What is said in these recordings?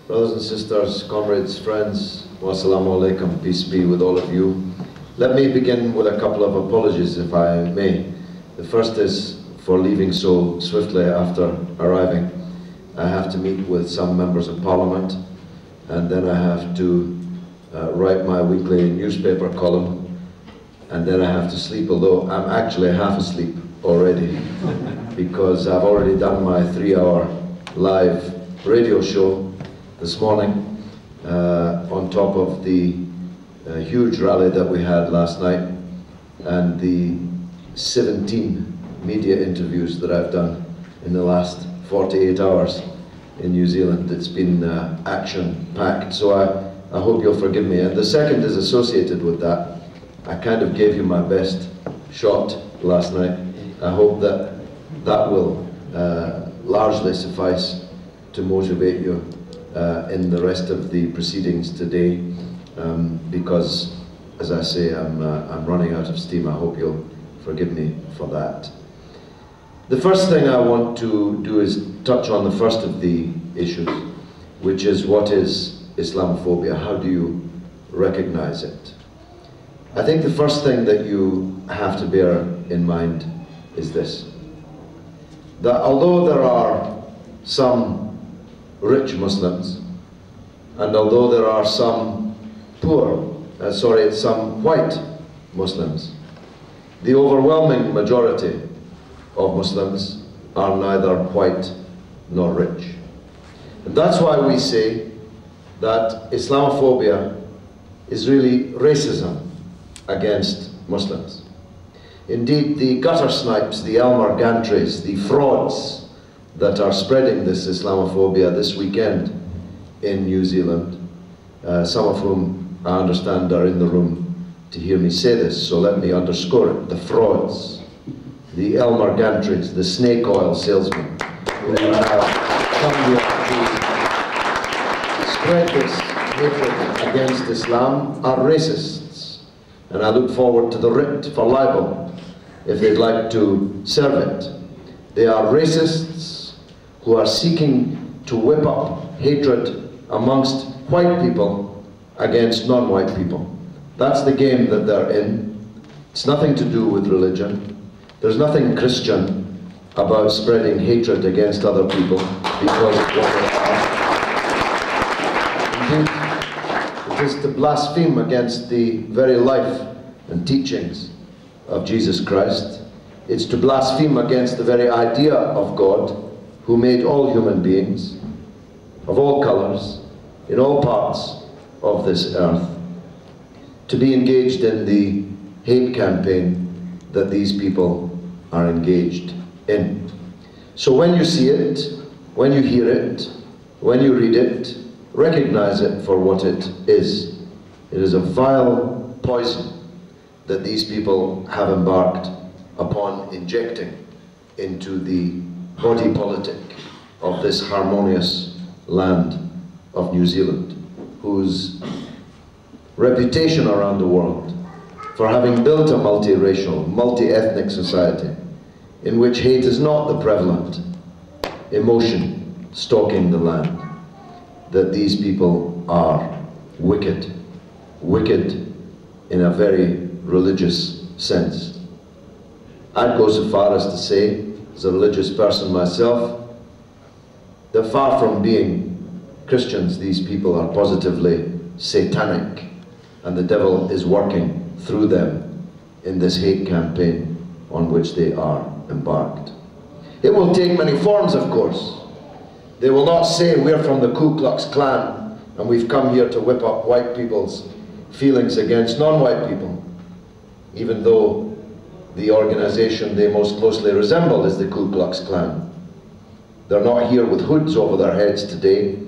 Brothers and sisters, comrades, friends, wassalamu alaikum, peace be with all of you. Let me begin with a couple of apologies, if I may. The first is for leaving so swiftly after arriving. I have to meet with some members of Parliament, and then I have to write my weekly newspaper column, and then I have to sleep, although I'm actually half asleep already, because I've already done my 3-hour live radio show this morning, on top of the huge rally that we had last night, and the 17 media interviews that I've done in the last 48 hours in New Zealand. It's been action-packed, so I hope you'll forgive me. And the second is associated with that. I kind of gave you my best shot last night. I hope that that will largely suffice to motivate you in the rest of the proceedings today, because, as I say, I'm running out of steam. I hope you'll forgive me for that. The first thing I want to do is touch on the first of the issues, which is, what is Islamophobia? How do you recognize it? I think the first thing that you have to bear in mind is this: that although there are some rich Muslims, and although there are some some white Muslims, the overwhelming majority of Muslims are neither white nor rich. And that's why we say that Islamophobia is really racism against Muslims. Indeed, the gutter snipes, the Elmer Gantries, the frauds that are spreading this Islamophobia this weekend in New Zealand, some of whom I understand are in the room to hear me say this, so let me underscore it: the frauds, the Elmer Gantries, the snake oil salesmen who have come here to spread this hatred against Islam are racists, and I look forward to the writ for libel if they'd like to serve it. They are racists who are seeking to whip up hatred amongst white people against non-white people. That's the game that they're in. It's nothing to do with religion. There's nothing Christian about spreading hatred against other people because of what they are. Indeed, it is to blaspheme against the very life and teachings of Jesus Christ. It's to blaspheme against the very idea of God, who made all human beings, of all colors, in all parts of this earth, to be engaged in the hate campaign that these people are engaged in. So when you see it, when you hear it, when you read it, recognize it for what it is. It is a vile poison that these people have embarked upon injecting into the body politic of this harmonious land of New Zealand, whose reputation around the world for having built a multiracial, multi-ethnic society in which hate is not the prevalent emotion stalking the land, that these people are wicked, wicked in a very religious sense. I'd go so far as to say, as a religious person myself, that far from being Christians, these people are positively satanic, and the devil is working through them in this hate campaign on which they are embarked. It will take many forms, of course. They will not say, we're from the Ku Klux Klan and we've come here to whip up white people's feelings against non-white people, even though the organization they most closely resemble is the Ku Klux Klan. They're not here with hoods over their heads today,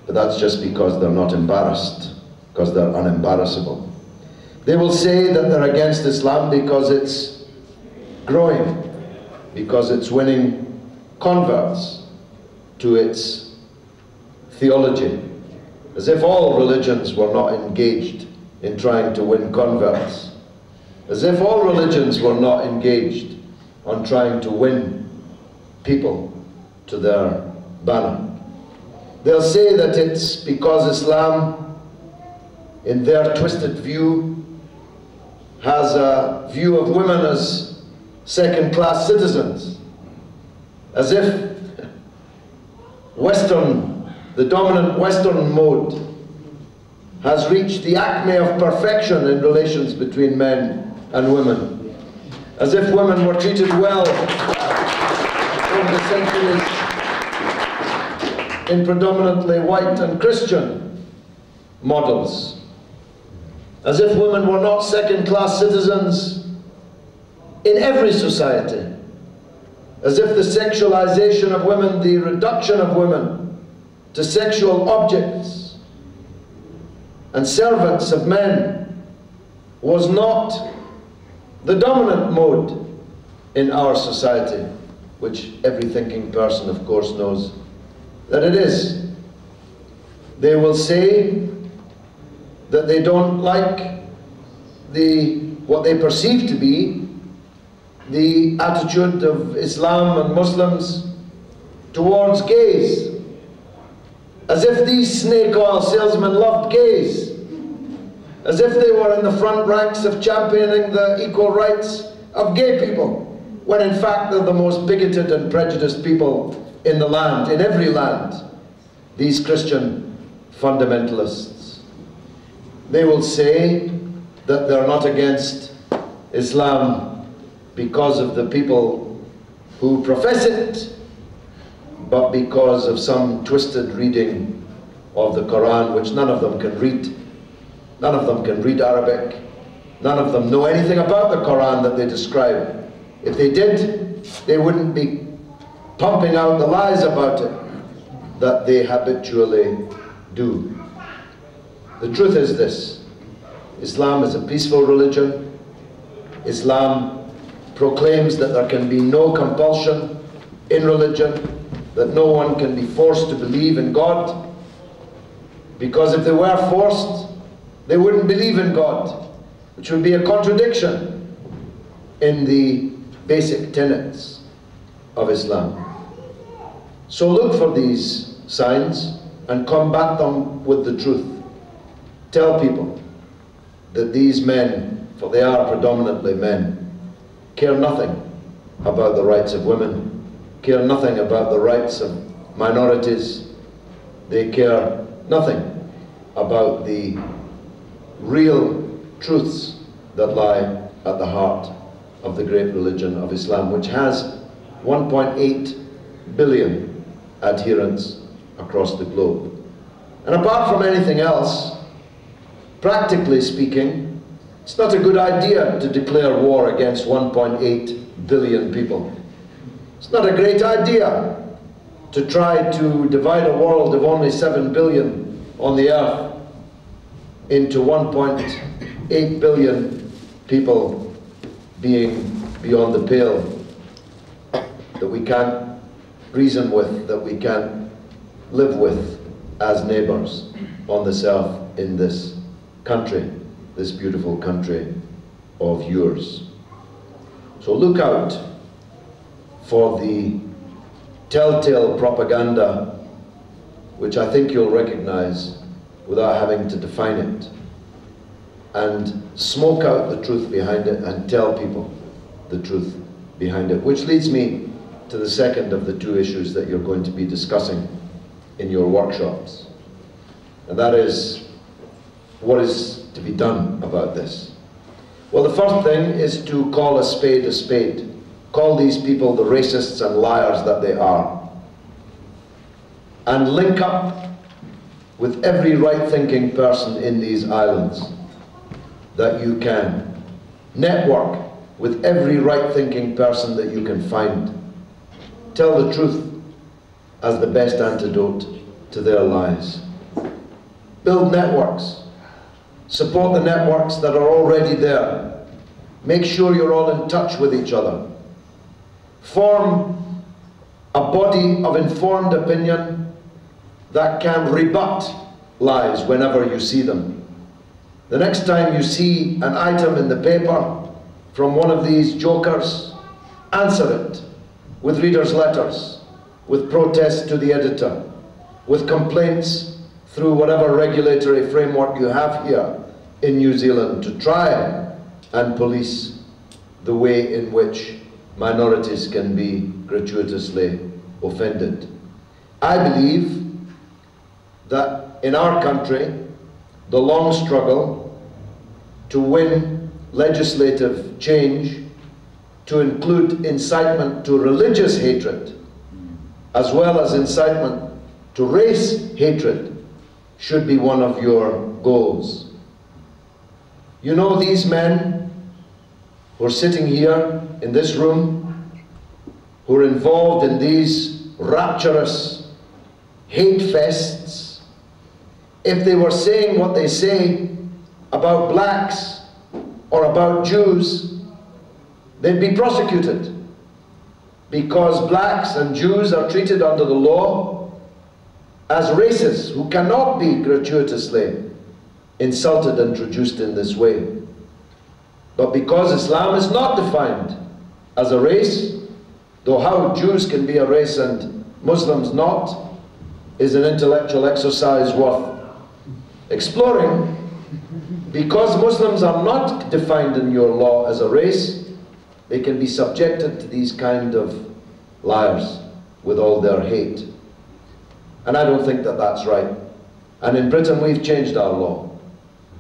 but that's just because they're not embarrassed, because they're unembarrassable. They will say that they're against Islam because it's growing, because it's winning converts to its theology, as if all religions were not engaged in trying to win converts, as if all religions were not engaged on trying to win people to their banner. They'll say that it's because Islam, in their twisted view, has a view of women as second-class citizens, as if the dominant Western mode has reached the acme of perfection in relations between men and women, as if women were treated well over the centuries in predominantly white and Christian models, as if women were not second-class citizens in every society, as if the sexualization of women, the reduction of women to sexual objects and servants of men was not the dominant mode in our society, which every thinking person, of course, knows that it is. They will say that they don't like what they perceive to be the attitude of Islam and Muslims towards gays, as if these snake oil salesmen loved gays, as if they were in the front ranks of championing the equal rights of gay people, when in fact they're the most bigoted and prejudiced people in the land, in every land, these Christian fundamentalists. They will say that they're not against Islam because of the people who profess it, but because of some twisted reading of the Quran, which none of them can read. None of them can read Arabic. None of them know anything about the Quran that they describe. If they did, they wouldn't be pumping out the lies about it that they habitually do. The truth is this: Islam is a peaceful religion. Islam proclaims that there can be no compulsion in religion, that no one can be forced to believe in God, because if they were forced, they wouldn't believe in God, which would be a contradiction in the basic tenets of Islam. So look for these signs and combat them with the truth. Tell people that these men, for they are predominantly men, care nothing about the rights of women, care nothing about the rights of minorities. They care nothing about the real truths that lie at the heart of the great religion of Islam, which has 1.8 billion adherents across the globe. And apart from anything else, practically speaking, it's not a good idea to declare war against 1.8 billion people. It's not a great idea to try to divide a world of only 7 billion on the earth into 1.8 billion people being beyond the pale, that we can't reason with, that we can't live with as neighbors on this earth in this country, this beautiful country of yours. So look out for the telltale propaganda, which I think you'll recognize without having to define it, and smoke out the truth behind it and tell people the truth behind it, which leads me to the second of the two issues that you're going to be discussing in your workshops, and that is, what is to be done about this? Well, the first thing is to call a spade a spade. Call these people the racists and liars that they are, and link up with every right-thinking person in these islands that you can. Network with every right-thinking person that you can find. Tell the truth as the best antidote to their lies. Build networks. Support the networks that are already there. Make sure you're all in touch with each other. Form a body of informed opinion that can rebut lies whenever you see them. The next time you see an item in the paper from one of these jokers, answer it with readers' letters, with protests to the editor. with complaints through whatever regulatory framework you have here in New Zealand to try and police the way in which minorities can be gratuitously offended. I believe that in our country, the long struggle to win legislative change to include incitement to religious hatred as well as incitement to race hatred should be one of your goals. You know, these men who are sitting here in this room, who are involved in these rapturous hate fests, if they were saying what they say about blacks or about Jews, they'd be prosecuted, because blacks and Jews are treated under the law as races who cannot be gratuitously insulted and traduced in this way. But because Islam is not defined as a race, though how Jews can be a race and Muslims not is an intellectual exercise worth exploring, because Muslims are not defined in your law as a race, they can be subjected to these kind of liars with all their hate. And I don't think that that's right. And in Britain we've changed our law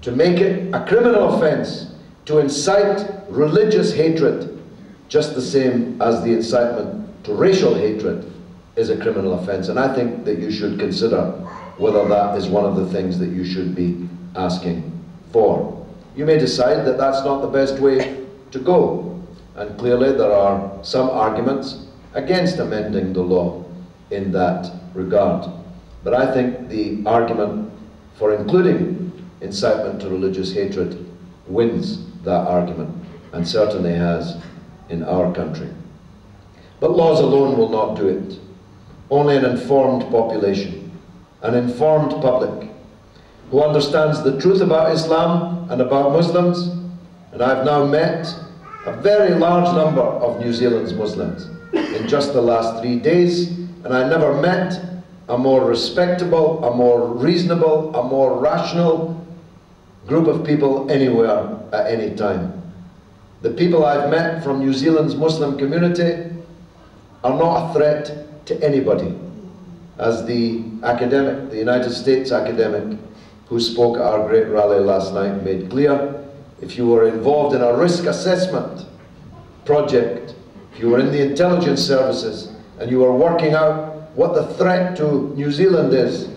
to make it a criminal offence to incite religious hatred, just the same as the incitement to racial hatred is a criminal offence. And I think that you should consider whether that is one of the things that you should be asking for. You may decide that that's not the best way to go. And clearly there are some arguments against amending the law in that regard. But I think the argument for including incitement to religious hatred wins that argument, and certainly has in our country. But laws alone will not do it. Only an informed population, an informed public, who understands the truth about Islam and about Muslims, and I've now met a very large number of New Zealand's Muslims in just the last 3 days, and I never met a more respectable, a more reasonable, a more rational group of people anywhere at any time. The people I've met from New Zealand's Muslim community are not a threat to anybody. As the academic, the United States academic who spoke at our great rally last night made clear, if you were involved in a risk assessment project, if you were in the intelligence services and you were working out what the threat to New Zealand is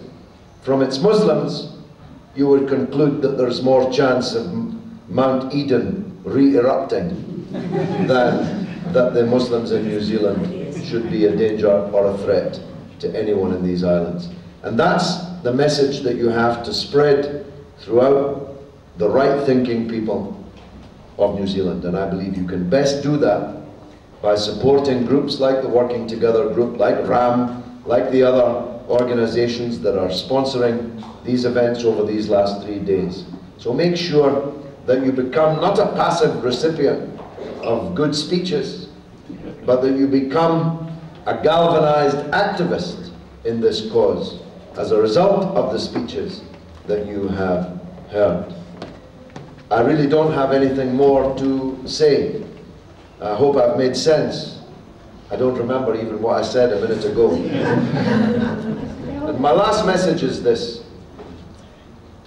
from its Muslims, you would conclude that there's more chance of Mount Eden re-erupting than that the Muslims in New Zealand should be a danger or a threat to anyone in these islands. And that's the message that you have to spread throughout the right-thinking people of New Zealand. And I believe you can best do that by supporting groups like the Working Together group, like RAM, like the other organizations that are sponsoring these events over these last 3 days. So make sure that you become not a passive recipient of good speeches, but that you become a galvanized activist in this cause as a result of the speeches that you have heard. I really don't have anything more to say. I hope I've made sense. I don't remember even what I said a minute ago. And my last message is this.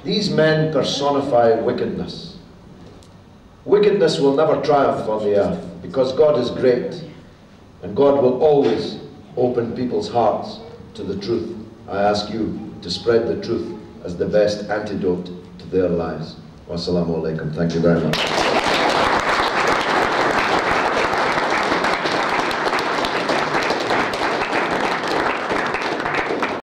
These men personify wickedness. Wickedness will never triumph on the earth because God is great and God will always open people's hearts to the truth. I ask you to spread the truth as the best antidote to their lives. Wassalamu alaikum. Thank you very much.